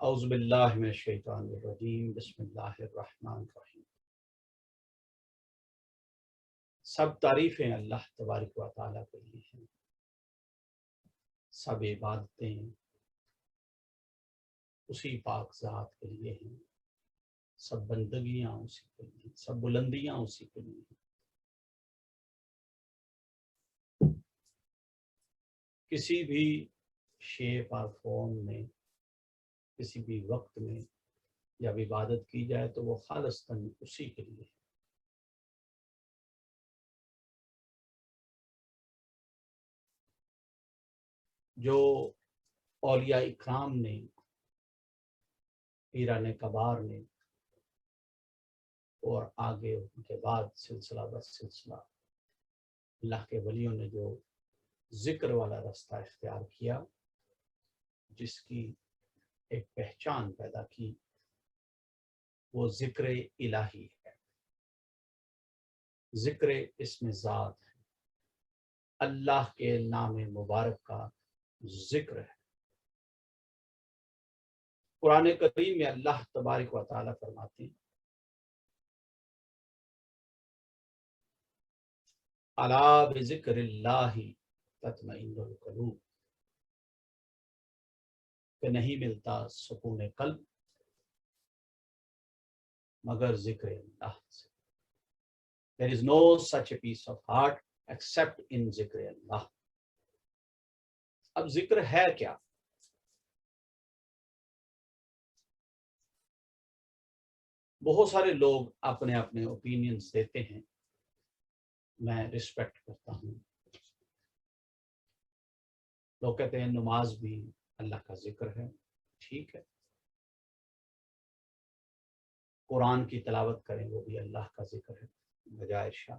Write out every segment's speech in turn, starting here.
اعوذ باللہ من الشیطان الرجیم بسم اللہ الرحمن الرحیم۔ سب تعریفیں اللہ تبارک و تعالیٰ کے لیے ہیں، سب عبادتیں اسی پاک ذات کے لیے ہیں، سب بندگیاں اسی کے لیے ہیں، سب بلندیاں اسی کے لیے ہیں۔ کسی بھی شیپ اور فارم میں، کسی بھی وقت میں جب عبادت کی جائے تو وہ خالصتاً اسی کے لیے ہے۔ جو اولیاء اکرام نے، پیران کبار نے، اور آگے ان کے بعد سلسلہ بس سلسلہ اللہ کے ولیوں نے جو ذکر والا رستہ اختیار کیا، جس کی ایک پہچان پیدا کی، وہ ذکر الہی ہے، ذکر اسم ذات ہے، اللہ کے نام مبارک کا ذکر ہے۔ قرآن کریم میں اللہ تبارک و تعالیٰ فرماتے ہیں الا بذکر اللہ تطمئن القلوب، کہ نہیں ملتا سکون قلب مگر ذکر اللہ سے۔ There is no such a peace of heart except in ذکر اللہ۔ اب ذکر ہے کیا؟ بہت سارے لوگ اپنے اپنے اوپینینز دیتے ہیں، میں رسپیکٹ کرتا ہوں۔ لوگ کہتے ہیں نماز بھی اللہ کا ذکر ہے، ٹھیک ہے۔ قرآن کی تلاوت کریں وہ بھی اللہ کا ذکر ہے، بجائے شاہ۔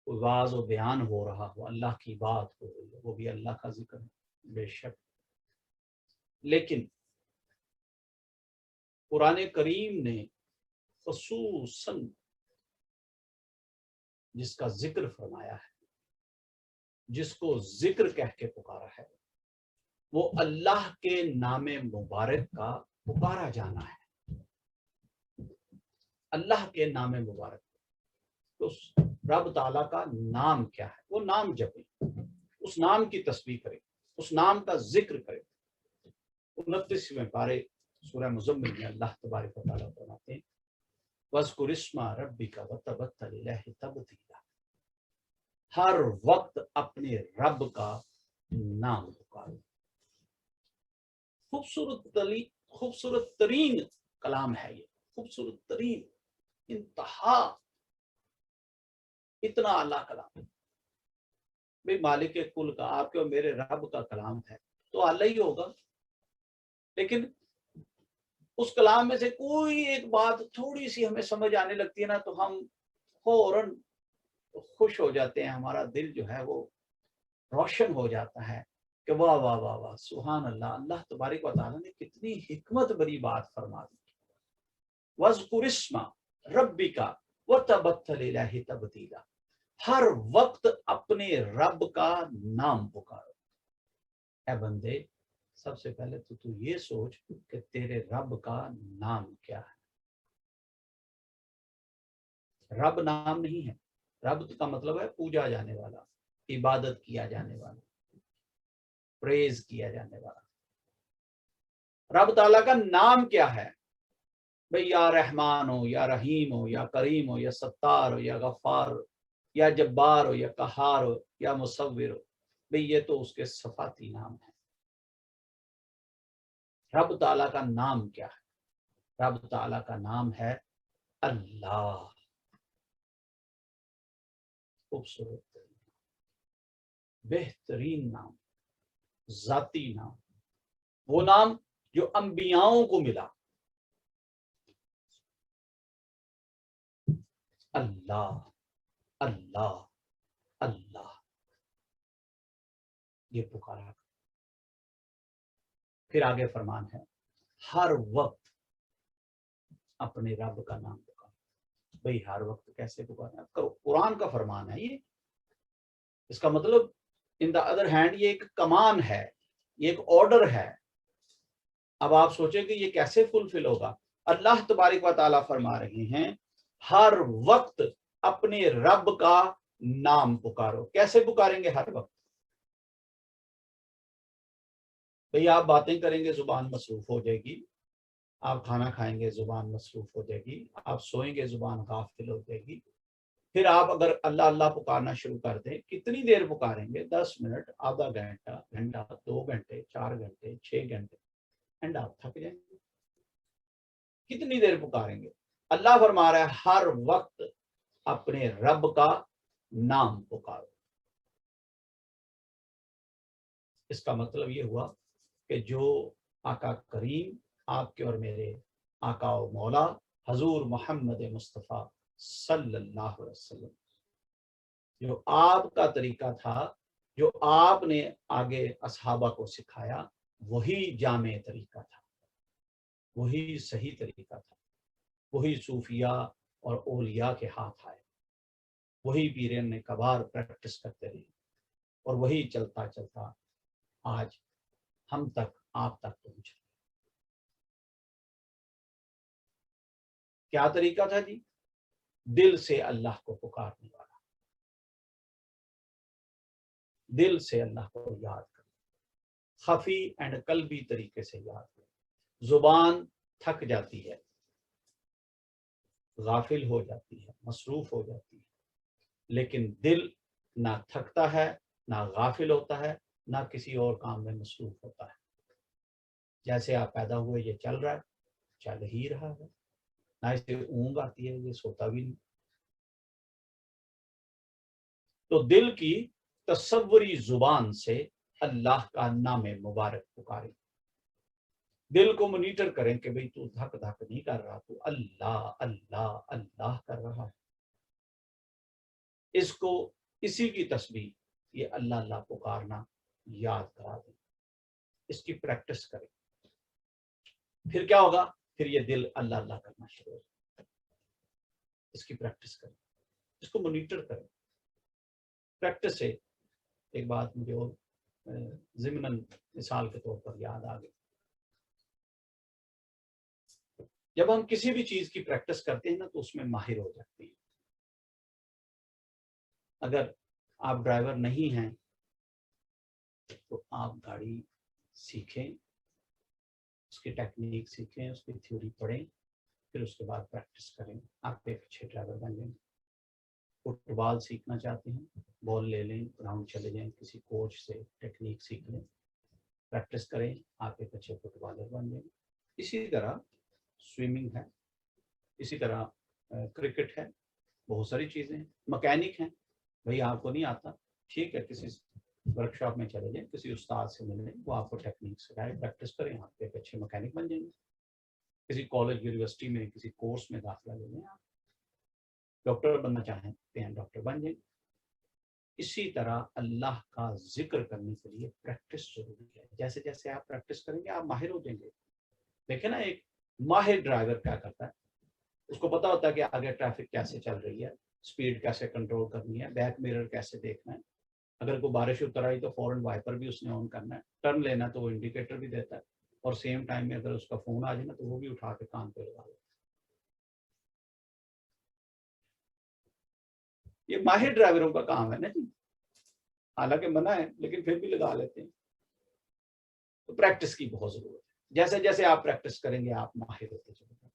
کوئی واعظ و بیان ہو رہا ہو، اللہ کی بات ہو رہی ہے، وہ بھی اللہ کا ذکر ہے، بے شک۔ لیکن قرآن کریم نے خصوصاً جس کا ذکر فرمایا ہے، جس کو ذکر کہہ کے پکارا ہے، وہ اللہ کے نام مبارک کا پکارا جانا ہے۔ اللہ کے نام مبارک، تو رب تعالیٰ کا نام کیا ہے، وہ نام جپیں، اس نام کی تسبیح کریں، اس نام کا ذکر کریں۔ 29ویں پارے سورہ مزمل میں اللہ تبارک و تعالیٰ فرماتے ہیں وَاذْكُرِ اسْمَ رَبِّكَ وَتَبَتَّلْ إِلَيْهِ تَبْتِيلًا، ہر وقت اپنے رب کا نام پکارو۔ خوبصورت ترین کلام ہے یہ، خوبصورت ترین، انتہا، اتنا اعلیٰ کلام۔ بھئی مالک کل کا، آپ کے اور میرے رب کا کلام ہے تو اعلیٰ ہی ہوگا، لیکن اس کلام میں سے کوئی ایک بات تھوڑی سی ہمیں سمجھ آنے لگتی ہے نا تو ہم فوراً خوش ہو جاتے ہیں، ہمارا دل جو ہے وہ روشن ہو جاتا ہے کہ واہ واہ واہ واہ، سبحان اللہ، اللہ تبارک و تعالیٰ نے کتنی حکمت بری بات فرما دی۔ وَاذْكُرِ اسْمَ رَبِّكَ وَتَبَتَّلْ إِلَيْهِ تَبْتِيلًا، ہر وقت اپنے رب کا نام پکارو۔ اے بندے، سب سے پہلے تو یہ سوچ کہ تیرے رب کا نام کیا ہے۔ رب نام نہیں ہے، رب کا مطلب ہے پوجا جانے والا، عبادت کیا جانے والا، پریز کیا جانے والا۔ رب تعالیٰ کا نام کیا ہے؟ بھئی یا رحمان ہو، یا رحیم ہو، یا کریم ہو، یا ستار ہو، یا غفار ہو، یا جبار ہو، یا قہار ہو، یا مصور ہو، بھئی یہ تو اس کے صفاتی نام ہیں۔ رب تعالیٰ کا نام کیا ہے؟ رب تعالیٰ کا نام ہے اللہ۔ خوبصورت بہترین نام، ذاتی نام، وہ نام جو انبیاؤں کو ملا، اللہ اللہ اللہ، یہ پکارا۔ پھر آگے فرمان ہے ہر وقت اپنے رب کا نام پکارو۔ بھئی ہر وقت کیسے پکارنا کرو؟ قرآن کا فرمان ہے یہ۔ اس کا مطلب ان دا ادر ہینڈ یہ ایک کمان ہے، یہ ایک آرڈر ہے اب آپ سوچیں کہ یہ کیسے فلفل ہوگا؟ اللہ تبارک و تعالیٰ فرما رہے ہیں ہر وقت اپنے رب کا نام پکارو. کیسے پکاریں گے ہر وقت؟ بھئی آپ باتیں کریں گے زبان مصروف ہو جائے گی، آپ کھانا کھائیں گے زبان مصروف ہو جائے گی، آپ سوئیں گے زبان غافل ہو جائے گی. پھر آپ اگر اللہ اللہ پکارنا شروع کر دیں، کتنی دیر پکاریں گے؟ 10 منٹ، آدھا گھنٹہ، گھنٹہ، 2 گھنٹے، 4 گھنٹے، 6 گھنٹے، اینڈ آپ تھک جائیں گے. کتنی دیر پکاریں گے؟ اللہ فرما رہا ہے ہر وقت اپنے رب کا نام پکارو. اس کا مطلب یہ ہوا کہ جو آقا کریم، آپ کے اور میرے آقا و مولا حضور محمد مصطفیٰ صلی اللہ علیہ وسلم، جو آپ کا طریقہ تھا، جو آپ نے آگے اصحابہ کو سکھایا، وہی جامع طریقہ تھا، وہی صحیح طریقہ تھا، وہی صوفیاء اور اولیاء کے ہاتھ آئے، وہی پیرین نے کبار پریکٹس کرتے رہے، اور وہی چلتا چلتا آج ہم تک، آپ تک پہنچا. کیا طریقہ تھا جی؟ دل سے اللہ کو پکارنے والا، دل سے اللہ کو یاد کرنا، خفی اینڈ قلبی طریقے سے یاد کرنا. زبان تھک جاتی ہے، غافل ہو جاتی ہے، مصروف ہو جاتی ہے، لیکن دل نہ تھکتا ہے، نہ غافل ہوتا ہے، نہ کسی اور کام میں مصروف ہوتا ہے. جیسے آپ پیدا ہوئے یہ چل رہا ہے، چل ہی رہا ہے، نہ اسے اونگ آتی ہے، یہ سوتا بھی نہیں. تو دل کی تصوری زبان سے اللہ کا نام مبارک پکاریں. دل کو مانیٹر کریں کہ بھئی تو دھک دھک نہیں کر رہا، تو اللہ اللہ اللہ کر رہا ہے. اس کو، اسی کی تسبیح، یہ اللہ اللہ پکارنا یاد کرا دیں، اس کی پریکٹس کریں. پھر کیا ہوگا؟ پھر یہ دل اللہ اللہ کرنا شروع ہوگا. اس کی پریکٹس کریں، اس کو مانیٹر کریں. پریکٹس سے ایک بات مجھے اور ضمناً مثال کے طور پر یاد آ گئی. جب ہم کسی بھی چیز کی پریکٹس کرتے ہیں نا تو اس میں ماہر ہو جاتے ہیں. اگر آپ ڈرائیور نہیں ہیں تو آپ گاڑی سیکھیں، اس کی ٹیکنیک سیکھیں، اس کی تھیوری پڑھیں، پھر اس کے بعد پریکٹس کریں، آپ ایک اچھے ڈرائیور بن جائیں. فٹ بال سیکھنا چاہتے ہیں، بال لے لیں، گراؤنڈ چلے جائیں، کسی کوچ سے ٹیکنیک سیکھ لیں، پریکٹس کریں، آپ ایک اچھے فٹ بالر بن جائیں. اسی طرح سوئمنگ ہے، اسی طرح کرکٹ ہے، بہت ساری چیزیں ہیں. مکینک ہیں، بھئی آپ کو نہیں آتا، ٹھیک ہے، کسی ورک شاپ میں چلے جائیں، کسی استاد سے ملیں، وہ آپ کو ٹیکنیک سکھائے، پریکٹس کریں، آپ ایک اچھے مکینک بن جائیں گے. کسی کالج یونیورسٹی میں کسی کورس میں داخلہ لے لیں، آپ ڈاکٹر بننا چاہتے ہیں، ڈاکٹر بن جائیں. اسی طرح اللہ کا ذکر کرنے کے لیے پریکٹس ضروری ہے. جیسے جیسے آپ پریکٹس کریں گے آپ ماہر ہو جائیں گے. دیکھیں نا، ایک ماہر ڈرائیور کیا کرتا ہے، اس کو پتا ہوتا ہے کہ آگے ٹریفک کیسے چل رہی ہے، سپیڈ کیسے کنٹرول کرنی ہے، بیک میرر کیسے دیکھنا ہے. اگر کوئی بارش اتر آئی تو فوراً وائپر بھی اس نے آن کرنا ہے، ٹرن لینا تو وہ انڈیکیٹر بھی دیتا ہے، اور سیم ٹائم میں اگر اس کا فون آ جائے نا تو وہ بھی اٹھا کے کان پہ لگا دیتا ہے. یہ ماہر ڈرائیوروں کا کام ہے نا جی، حالانکہ منع ہے لیکن پھر بھی لگا لیتے ہیں. تو پریکٹس کی بہت ضرورت ہے. جیسے جیسے آپ پریکٹس کریں گے آپ ماہر ہوتے چلیں گے.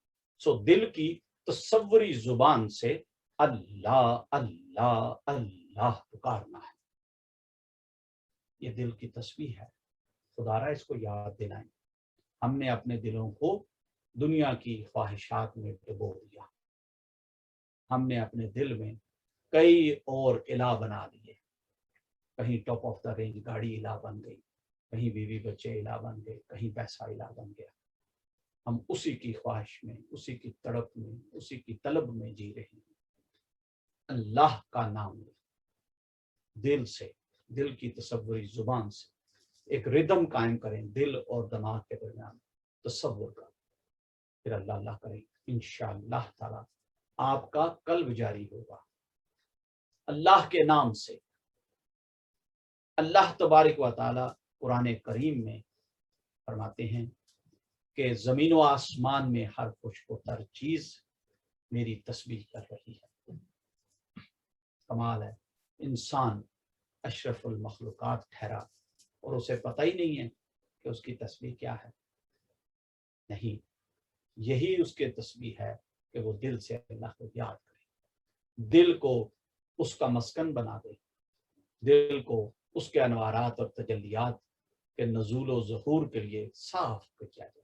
سو دل کی تصوری زبان سے اللہ اللہ اللہ پکارنا ہے. یہ دل کی تسبیح ہے. خدا را اس کو یاد دلائیں. ہم نے اپنے دلوں کو دنیا کی خواہشات میں ڈبو دیا. ہم نے اپنے دل میں کئی اور الہ بنا دیے. کہیں ٹاپ آف دا رینج گاڑی الہ بن گئی، کہیں بیوی بچے الہ بن گئے، کہیں پیسہ الہ بن گیا. ہم اسی کی خواہش میں، اسی کی تڑپ میں، اسی کی طلب میں جی رہے ہیں. اللہ کا نام لیں، دل سے، دل کی تصوری زبان سے ایک ردم قائم کریں دل اور دماغ کے درمیان، تصور کا. پھر اللہ اللہ کریں، انشاءاللہ تعالی آپ کا قلب جاری ہوگا اللہ کے نام سے. اللہ تبارک و تعالی قرآن کریم میں فرماتے ہیں کہ زمین و آسمان میں ہر خوش و تر چیز میری تسبیح کر رہی ہے۔ کمال ہے، انسان اشرف المخلوقات ٹھہرا اور اسے پتہ ہی نہیں ہے کہ اس کی تسبیح کیا ہے۔ نہیں، یہی اس کے تسبیح ہے کہ وہ دل سے اللہ کو یاد کرے، دل کو اس کا مسکن بنا دے، دل کو اس کے انوارات اور تجلیات کے نزول و ظہور کے لیے صاف کیا جائے۔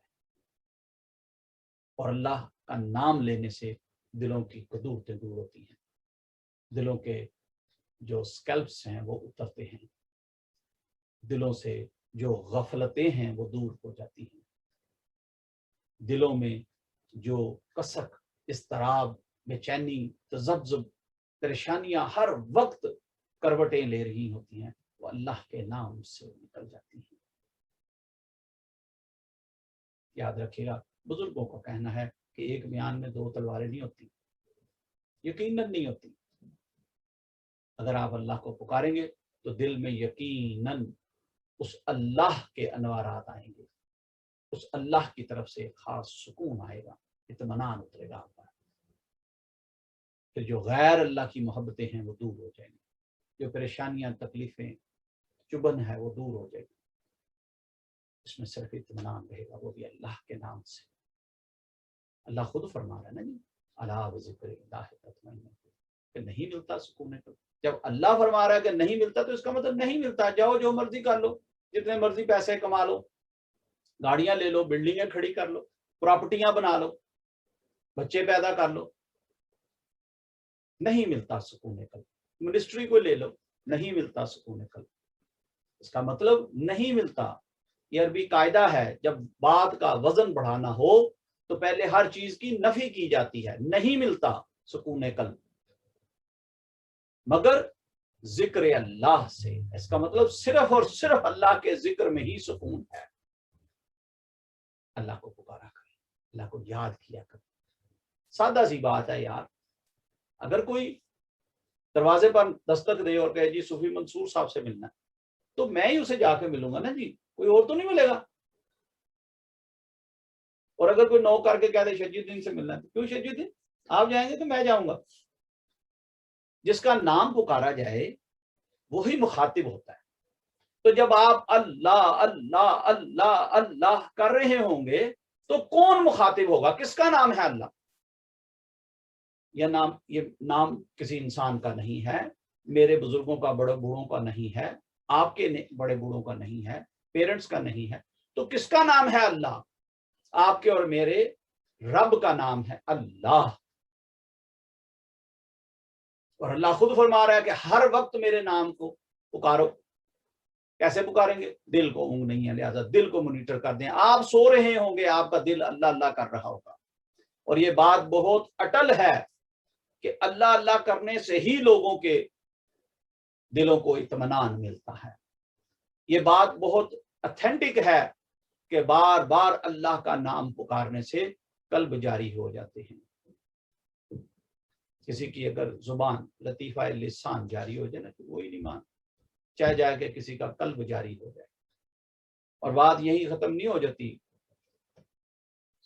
اور اللہ کا نام لینے سے دلوں کی قدورتیں دور ہوتی ہیں، دلوں کے جو سکیلپس ہیں وہ اترتے ہیں، دلوں سے جو غفلتیں ہیں وہ دور ہو جاتی ہیں، دلوں میں جو کسک، اضطراب، بے چینی، تذبذب، پریشانیاں ہر وقت کروٹیں لے رہی ہوتی ہیں، وہ اللہ کے نام سے نکل جاتی ہیں۔ یاد رکھیے گا، بزرگوں کا کہنا ہے کہ ایک میان میں دو تلواریں نہیں ہوتی، یقیناً نہیں ہوتی۔ اگر آپ اللہ کو پکاریں گے تو دل میں یقیناً اس اللہ کے انوارات آئیں گے، اس اللہ کی طرف سے خاص سکون آئے گا، اطمینان اترے گا آپ پر۔ پھر جو غیر اللہ کی محبتیں ہیں وہ دور ہو جائیں گی، جو پریشانیاں، تکلیفیں، چبن ہے وہ دور ہو جائے گی، اس میں صرف اطمینان رہے گا، وہ بھی اللہ کے نام سے۔ اللہ خود فرما رہا ہے نا جی، الا بذکر اللہ تطمئن القلوب، کہ نہیں ملتا سکون قلب۔ جب اللہ فرما رہا ہے کہ نہیں ملتا تو اس کا مطلب نہیں ملتا۔ جاؤ جو مرضی کر لو، جتنے مرضی پیسے کما لو، گاڑیاں لے لو، بلڈنگیں کھڑی کر لو، پراپرٹیاں بنا لو، بچے پیدا کر لو، نہیں ملتا سکون قلب۔ منسٹری کو لے لو، نہیں ملتا سکون قلب۔ اس کا مطلب نہیں ملتا۔ یہ عربی قاعدہ ہے، جب بات کا وزن بڑھانا ہو تو پہلے ہر چیز کی نفی کی جاتی ہے، نہیں ملتا سکون قلب مگر ذکر اللہ سے۔ اس کا مطلب صرف اور صرف اللہ کے ذکر میں ہی سکون ہے۔ اللہ کو پکارا کرے، اللہ کو یاد کیا کرے۔ سادہ سی بات ہے یار، اگر کوئی دروازے پر دستک دے اور کہے جی صوفی منصور صاحب سے ملنا ہے، تو میں ہی اسے جا کے ملوں گا نا جی، کوئی اور تو نہیں ملے گا۔ اور اگر کوئی نو کر کے کہہ دے شجی الدین سے ملنا ہے، تو کیوں شجی الدین؟ آپ جائیں گے تو میں جاؤں گا۔ جس کا نام پکارا جائے وہی مخاطب ہوتا ہے۔ تو جب آپ اللہ اللہ اللہ اللہ کر رہے ہوں گے تو کون مخاطب ہوگا؟ کس کا نام ہے اللہ؟ یہ نام کسی انسان کا نہیں ہے، میرے بزرگوں کا، بڑے بوڑھوں کا نہیں ہے، آپ کے بڑے بوڑھوں کا نہیں ہے، پیرنٹس کا نہیں ہے، تو کس کا نام ہے اللہ؟ آپ کے اور میرے رب کا نام ہے اللہ۔ اور اللہ خود فرما رہا ہے کہ ہر وقت میرے نام کو پکارو۔ کیسے پکاریں گے؟ دل کو اونگ نہیں ہے، لہذا دل کو مانیٹر کر دیں۔ آپ سو رہے ہوں گے، آپ کا دل اللہ اللہ کر رہا ہوگا، اور یہ بات بہت اٹل ہے کہ اللہ اللہ کرنے سے ہی لوگوں کے دلوں کو اطمینان ملتا ہے۔ یہ بات بہت اتھینٹک ہے کہ بار بار اللہ کا نام پکارنے سے قلب جاری ہو جاتے ہیں۔ کسی کی اگر زبان لطیفہ لسان جاری ہو جائے نا تو وہی نہیں مان، چاہے جائے کہ کسی کا قلب جاری ہو جائے۔ اور بات یہی ختم نہیں ہو جاتی،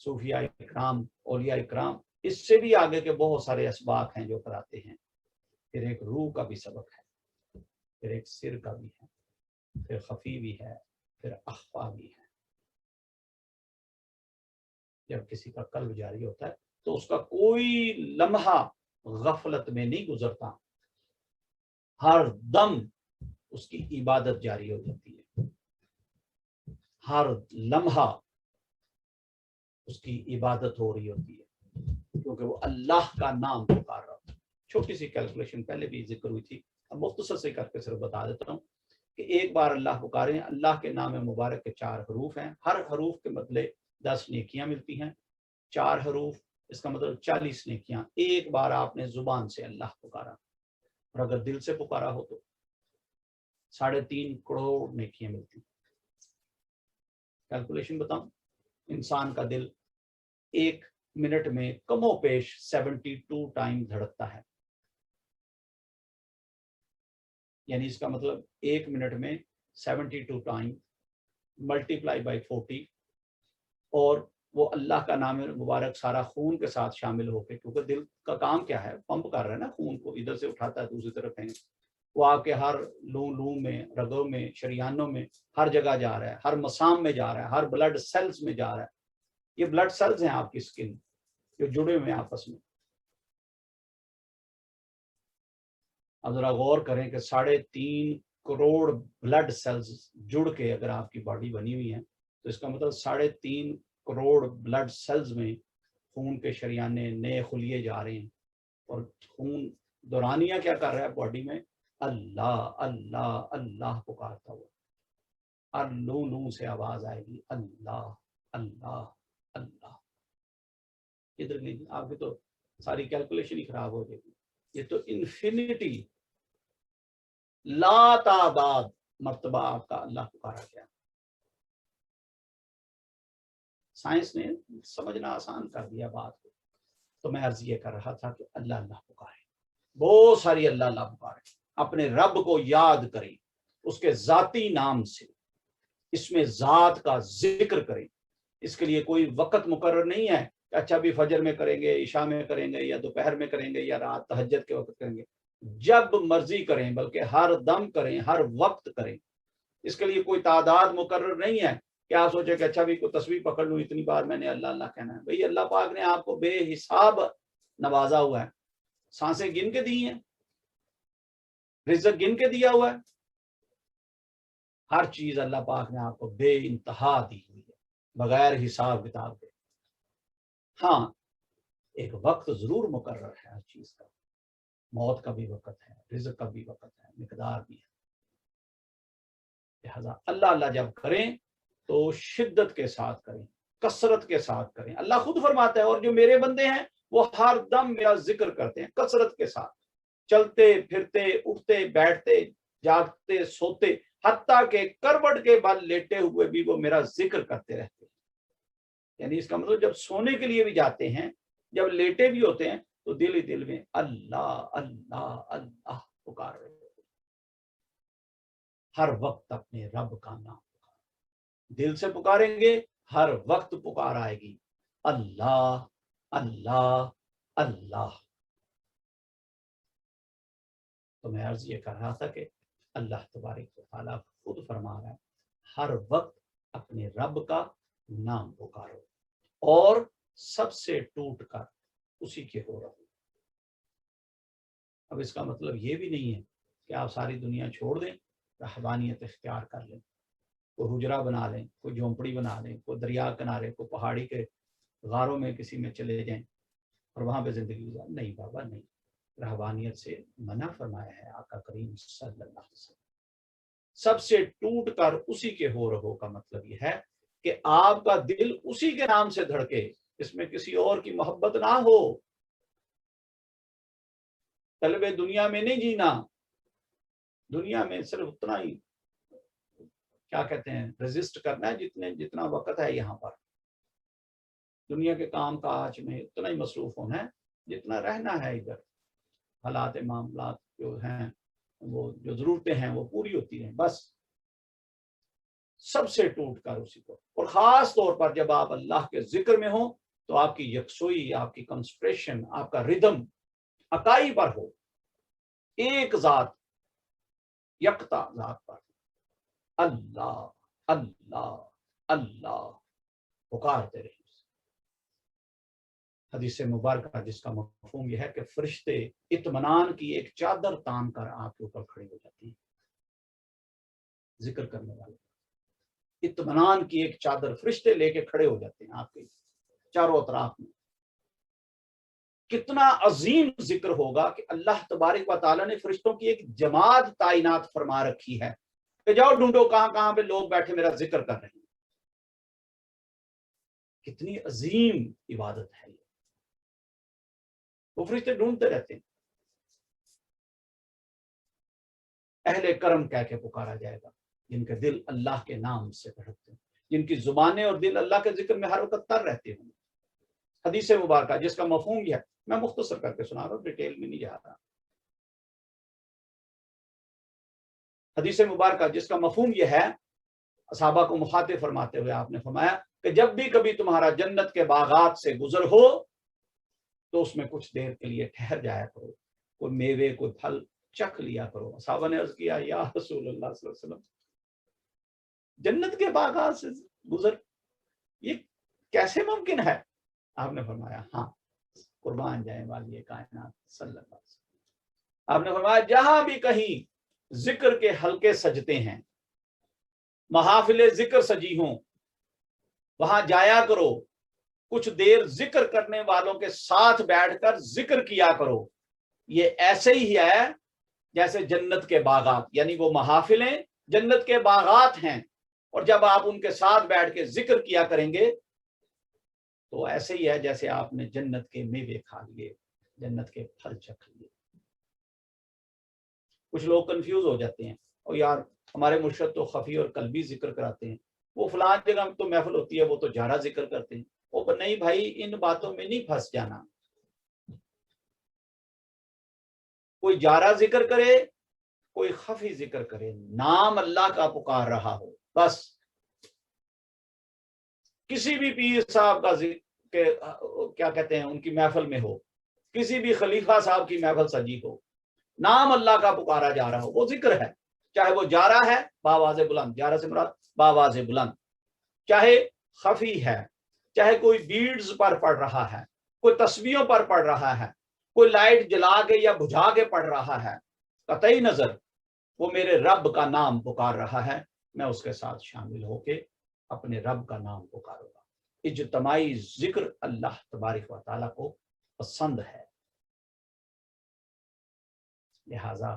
صوفیاء اکرام، اولیاء اکرام، اس سے بھی آگے کے بہت سارے اسباق ہیں جو کراتے ہیں۔ پھر ایک روح کا بھی سبق ہے، پھر ایک سر کا بھی ہے، پھر خفی بھی ہے، پھر اخفا بھی ہے۔ جب کسی کا قلب جاری ہوتا ہے تو اس کا کوئی لمحہ غفلت میں نہیں گزرتا، ہر دم اس کی عبادت جاری ہو جاتی ہے، ہر لمحہ اس کی عبادت ہو رہی ہوتی ہے، کیونکہ وہ اللہ کا نام پکار رہا ہوتا ہے۔ چھوٹی سی کیلکولیشن پہلے بھی ذکر ہوئی تھی، اب مختصر سے کر کے صرف بتا دیتا ہوں کہ ایک بار اللہ پکاریں، اللہ کے نام مبارک کے 4 حروف ہیں، ہر حروف کے بدلے 10 نیکیاں ملتی ہیں، 4 حروف، اس کا مطلب 40 نیکیاں۔ ایک بار آپ نے زبان سے اللہ پکارا، اور اگر دل سے پکارا ہو تو 3.5 کروڑ نیکیاں ملتی۔ کیلکولیشن بتاؤں، انسان کا دل 1 منٹ میں کم و بیش 72 ٹائم دھڑکتا ہے، یعنی اس کا مطلب 1 منٹ میں 72 ٹائم ملٹیپلائی بائی 40، اور وہ اللہ کا نام مبارک سارا خون کے ساتھ شامل ہو کے، کیونکہ دل کا کام کیا ہے، پمپ کر رہا ہے نا خون کو، ادھر سے اٹھاتا ہے دوسری طرف پھینک، وہ آپ کے ہر لوں میں، رگوں میں، شریانوں میں، ہر جگہ جا رہا ہے، ہر مسام میں جا رہا ہے، ہر بلڈ سیلز میں جا رہا ہے. یہ بلڈ سیلز ہیں آپ کی اسکن جو جڑے ہوئے ہیں آپس میں. اب ذرا غور کریں کہ 3.5 کروڑ بلڈ سیلز جڑ کے اگر آپ کی باڈی بنی ہوئی ہے تو اس کا مطلب 3.5 کروڑ بلڈ سیلز میں خون کے شریانے نئے خلیے جا رہے ہیں، اور خون دورانیہ کیا کر رہا ہے باڈی میں، اللہ اللہ اللہ پکارتا ہوا. ہر لوں سے آواز آئے گی اللہ اللہ اللہ. ادھر نہیں، آپ کی تو ساری کیلکولیشن ہی خراب ہو جائے گی. یہ تو انفینٹی لا تعداد مرتبہ آپ کا اللہ پکارا گیا. سائنس نے سمجھنا آسان کر دیا بات کو. تو میں عرض یہ کر رہا تھا کہ اللہ اللہ پکارے، بہت ساری اللہ اللہ پکارے، اپنے رب کو یاد کریں، اس کے ذاتی نام سے، اس میں ذات کا ذکر کریں. اس کے لیے کوئی وقت مقرر نہیں ہے کہ اچھا بھی فجر میں کریں گے، عشاء میں کریں گے، یا دوپہر میں کریں گے، یا رات تہجد کے وقت کریں گے. جب مرضی کریں، بلکہ ہر دم کریں، ہر وقت کریں. اس کے لیے کوئی تعداد مقرر نہیں ہے کہ آپ سوچیں کہ اچھا بھی کوئی تصویر پکڑ لوں، اتنی بار میں نے اللہ اللہ کہنا ہے. بھئی اللہ پاک نے آپ کو بے حساب نوازا ہوا ہے، سانسیں گن کے دی ہیں، رزق گن کے دیا ہوا ہے، ہر چیز اللہ پاک نے آپ کو بے انتہا دی ہوئی ہے بغیر حساب کتاب کے. ہاں ایک وقت ضرور مقرر ہے ہر چیز کا، موت کا بھی وقت ہے، رزق کا بھی وقت ہے، مقدار بھی ہے. لہذا اللہ اللہ جب کریں تو شدت کے ساتھ کریں، کثرت کے ساتھ کریں. اللہ خود فرماتا ہے اور جو میرے بندے ہیں وہ ہر دم میرا ذکر کرتے ہیں کثرت کے ساتھ، چلتے پھرتے، اٹھتے بیٹھتے، جاگتے سوتے، حتیٰ کہ کروٹ کے بل لیٹے ہوئے بھی وہ میرا ذکر کرتے رہتے ہیں. یعنی اس کا مطلب جب سونے کے لیے بھی جاتے ہیں، جب لیٹے بھی ہوتے ہیں تو دل ہی دل میں اللہ اللہ اللہ پکار رہے ہیں. ہر وقت اپنے رب کا نام پکار، دل سے پکاریں گے ہر وقت پکار آئے گی اللہ اللہ اللہ. تو میں عرض یہ کر رہا تھا کہ اللہ تبارک و تعالیٰ خود فرما رہا ہے ہر وقت اپنے رب کا نام پکارو اور سب سے ٹوٹ کر اسی کے ہو رہو. اب اس کا مطلب یہ بھی نہیں ہے کہ آپ ساری دنیا چھوڑ دیں، رہبانیت اختیار کر لیں، کوئی حجرہ بنا لیں، کوئی جھونپڑی بنا لیں، کوئی دریا کنارے، کوئی پہاڑی کے غاروں میں کسی میں چلے جائیں اور وہاں پہ زندگی گزار. نہیں بابا نہیں، رہبانیت سے منع فرمایا ہے آقا کریم صلی اللہ علیہ وسلم. سب سے ٹوٹ کر اسی کے ہو رہو کا مطلب یہ ہے کہ آپ کا دل اسی کے نام سے دھڑکے، اس میں کسی اور کی محبت نہ ہو. طلب دنیا میں نہیں جینا، دنیا میں صرف اتنا ہی کیا کہتے ہیں ریزسٹ کرنا ہے جتنا وقت ہے یہاں پر. دنیا کے کام کاج میں اتنا ہی مصروف ہونا ہے جتنا رہنا ہے ادھر. حالات معاملات جو ہیں، وہ جو ضرورتیں ہیں وہ پوری ہوتی ہیں بس. سب سے ٹوٹ کر اسی کو، اور خاص طور پر جب آپ اللہ کے ذکر میں ہوں تو آپ کی یکسوئی، آپ کی کنسنٹریشن، آپ کا ردم اکائی پر ہو، ایک ذات، یکتا ذات پر. اللہ اللہ اللہ پکارتے رہے. حدیث مبارکہ جس کا مفہوم یہ ہے کہ فرشتے اطمینان کی ایک چادر تان کر آپ کے اوپر کھڑے ہو جاتے ہیں. ذکر کرنے والے اطمینان کی ایک چادر فرشتے لے کے کھڑے ہو جاتے ہیں آپ کے چاروں اطراف میں. کتنا عظیم ذکر ہوگا کہ اللہ تبارک و تعالیٰ نے فرشتوں کی ایک جماعت تعینات فرما رکھی ہے کہ جاؤ ڈھونڈو کہاں کہاں پہ لوگ بیٹھے میرا ذکر کر رہے ہیں. کتنی عظیم عبادت ہے یہ. وہ فرشتے ڈھونڈتے رہتے ہیں. اہل کرم کہہ کے پکارا جائے گا جن کے دل اللہ کے نام سے دھڑکتے ہیں، جن کی زبانیں اور دل اللہ کے ذکر میں ہر وقت تر رہتے ہوں. حدیث مبارکہ جس کا مفہوم یہ ہے، میں مختصر کر کے سنا رہا ہوں، ڈیٹیل میں نہیں جا رہا. حدیث مبارکہ جس کا مفہوم یہ ہے، صحابہ کو مخاطب فرماتے ہوئے آپ نے فرمایا کہ جب بھی کبھی تمہارا جنت کے باغات سے گزر ہو تو اس میں کچھ دیر کے لیے ٹھہر جایا کرو، کوئی میوے کوئی پھل چکھ لیا کرو۔ صحابہ نے عرض کیا یا رسول اللہ صلی اللہ علیہ وسلم، جنت کے باغات سے گزر یہ کیسے ممکن ہے؟ آپ نے فرمایا ہاں، قربان جائے والی کائنات صلی اللہ علیہ وسلم، آپ نے فرمایا جہاں بھی کہیں ذکر کے حلقے سجتے ہیں، محافل ذکر سجی ہوں، وہاں جایا کرو، کچھ دیر ذکر کرنے والوں کے ساتھ بیٹھ کر ذکر کیا کرو۔ یہ ایسے ہی ہے جیسے جنت کے باغات، یعنی وہ محافلیں جنت کے باغات ہیں، اور جب آپ ان کے ساتھ بیٹھ کے ذکر کیا کریں گے تو ایسے ہی ہے جیسے آپ نے جنت کے میوے کھا لیے، جنت کے پھل چکھ لیے۔ کچھ لوگ کنفیوز ہو جاتے ہیں، اور یار ہمارے مرشد تو خفی اور قلبی ذکر کراتے ہیں، وہ فلاں جگہ تو محفل ہوتی ہے وہ تو جارا ذکر کرتے ہیں۔ وہ نہیں بھائی، ان باتوں میں نہیں پھنس جانا۔ کوئی جارا ذکر کرے، کوئی خفی ذکر کرے، نام اللہ کا پکار رہا ہو، بس۔ کسی بھی پیر صاحب کا کیا کہتے ہیں ان کی محفل میں ہو، کسی بھی خلیفہ صاحب کی محفل سجی ہو، نام اللہ کا پکارا جا رہا ہو، وہ ذکر ہے، چاہے وہ جارا ہے باواز بلند، جارا سے مراد باواز بلند، چاہے خفی ہے، چاہے کوئی بیڈز پر پڑھ رہا ہے، کوئی تسبیحوں پر پڑھ رہا ہے، کوئی لائٹ جلا کے یا بجھا کے پڑھ رہا ہے، قطعی نظر وہ میرے رب کا نام پکار رہا ہے، میں اس کے ساتھ شامل ہو کے اپنے رب کا نام پکاروں گا۔ اجتماعی ذکر اللہ تبارک و تعالیٰ کو پسند ہے، لہذا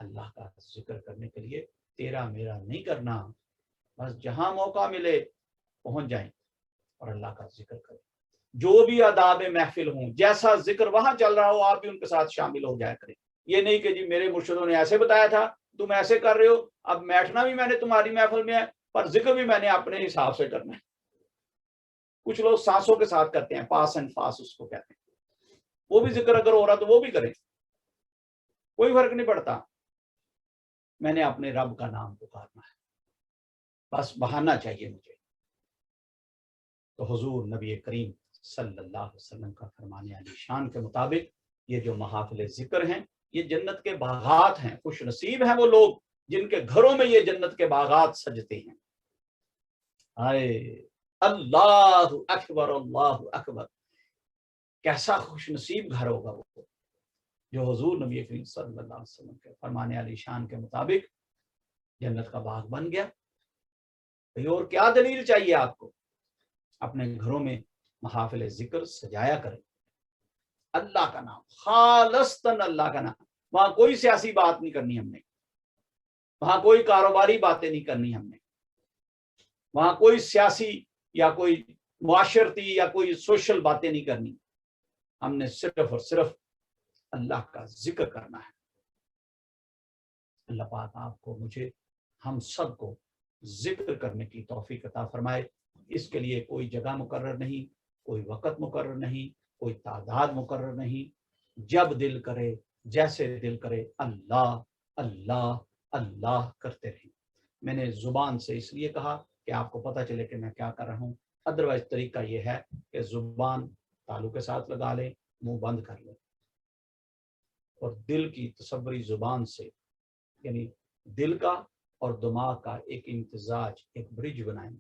اللہ کا ذکر کرنے کے لیے تیرا میرا نہیں کرنا، بس جہاں موقع ملے پہنچ جائیں اور اللہ کا ذکر کریں۔ جو بھی آداب محفل ہوں، جیسا ذکر وہاں چل رہا ہو آپ بھی ان کے ساتھ شامل ہو جایا کریں۔ یہ نہیں کہ جی میرے مرشدوں نے ایسے بتایا تھا تم ایسے کر رہے ہو، اب بیٹھنا بھی میں نے تمہاری محفل میں ہے پر ذکر بھی میں نے اپنے حساب سے کرنا ہے۔ کچھ لوگ سانسوں کے ساتھ کرتے ہیں، پاس اینڈ فاس اس کو کہتے ہیں، وہ بھی ذکر اگر ہو رہا تو وہ بھی کریں، کوئی فرق نہیں پڑتا، میں نے اپنے رب کا نام پکارنا ہے، بس بہانا چاہیے مجھے۔ تو حضور نبی کریم صلی اللہ علیہ وسلم کا فرمان علی شان کے مطابق یہ جو محافل ذکر ہیں یہ جنت کے باغات ہیں۔ خوش نصیب ہیں وہ لوگ جن کے گھروں میں یہ جنت کے باغات سجتے ہیں۔ اللہ اکبر اللہ اکبر، کیسا خوش نصیب گھر ہوگا وہ جو حضور نبی کریم صلی اللہ علیہ وسلم کے فرمان علی شان کے مطابق جنت کا باغ بن گیا۔ اور کیا دلیل چاہیے آپ کو؟ اپنے گھروں میں محافل ذکر سجایا کریں، اللہ کا نام، خالصتاً اللہ کا نام۔ وہاں کوئی سیاسی بات نہیں کرنی ہم نے، وہاں کوئی کاروباری باتیں نہیں کرنی ہم نے، وہاں کوئی سیاسی یا کوئی معاشرتی یا کوئی سوشل باتیں نہیں کرنی، ہم نے صرف اور صرف اللہ کا ذکر کرنا ہے۔ اللہ پاک آپ کو، مجھے، ہم سب کو ذکر کرنے کی توفیق عطا فرمائے۔ اس کے لیے کوئی جگہ مقرر نہیں، کوئی وقت مقرر نہیں، کوئی تعداد مقرر نہیں، جب دل کرے جیسے دل کرے اللہ اللہ اللہ کرتے رہیں۔ میں نے زبان سے اس لیے کہا کہ آپ کو پتہ چلے کہ میں کیا کر رہا ہوں، ادروائز طریقہ یہ ہے کہ زبان تالو کے ساتھ لگا لیں، منہ بند کر لیں، اور دل کی تصوری زبان سے، یعنی دل کا اور دماغ کا ایک امتزاج، ایک برج بنائیں،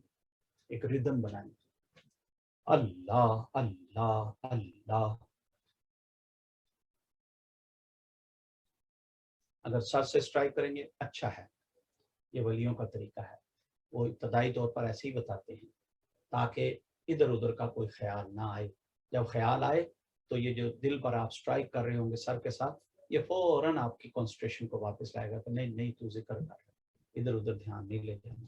ایک ردم بنائیں، اللہ اللہ اللہ۔ اگر سر سے سٹرائک کریں گے اچھا ہے، یہ ولیوں کا طریقہ ہے، وہ ابتدائی طور پر ایسے ہی بتاتے ہیں تاکہ ادھر ادھر کا کوئی خیال نہ آئے۔ جب خیال آئے تو یہ جو دل پر آپ سٹرائک کر رہے ہوں گے سر کے ساتھ، یہ فوراً آپ کی کنسنٹریشن کو واپس لائے گا کہ نہیں نہیں تو ذکر کر رہا، ادھر ادھر دھیان نہیں لے جانا۔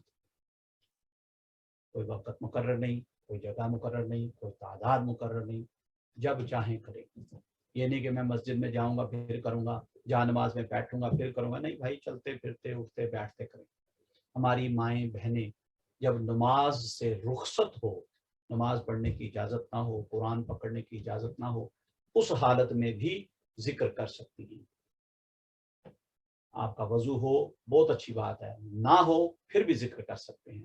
کوئی وقت مقرر نہیں، کوئی جگہ مقرر نہیں، کوئی تعداد مقرر نہیں، جب چاہیں کریں۔ یہ نہیں کہ میں مسجد میں جاؤں گا پھر کروں گا، جہاں نماز میں بیٹھوں گا پھر کروں گا، نہیں بھائی، چلتے پھرتے اٹھتے بیٹھتے کریں۔ ہماری مائیں بہنیں جب نماز سے رخصت ہو، نماز پڑھنے کی اجازت نہ ہو، قرآن پکڑنے کی اجازت نہ ہو، اس حالت میں بھی ذکر کر سکتی ہیں۔ آپ کا وضو ہو بہت اچھی بات ہے، نہ ہو پھر بھی ذکر کر سکتے ہیں۔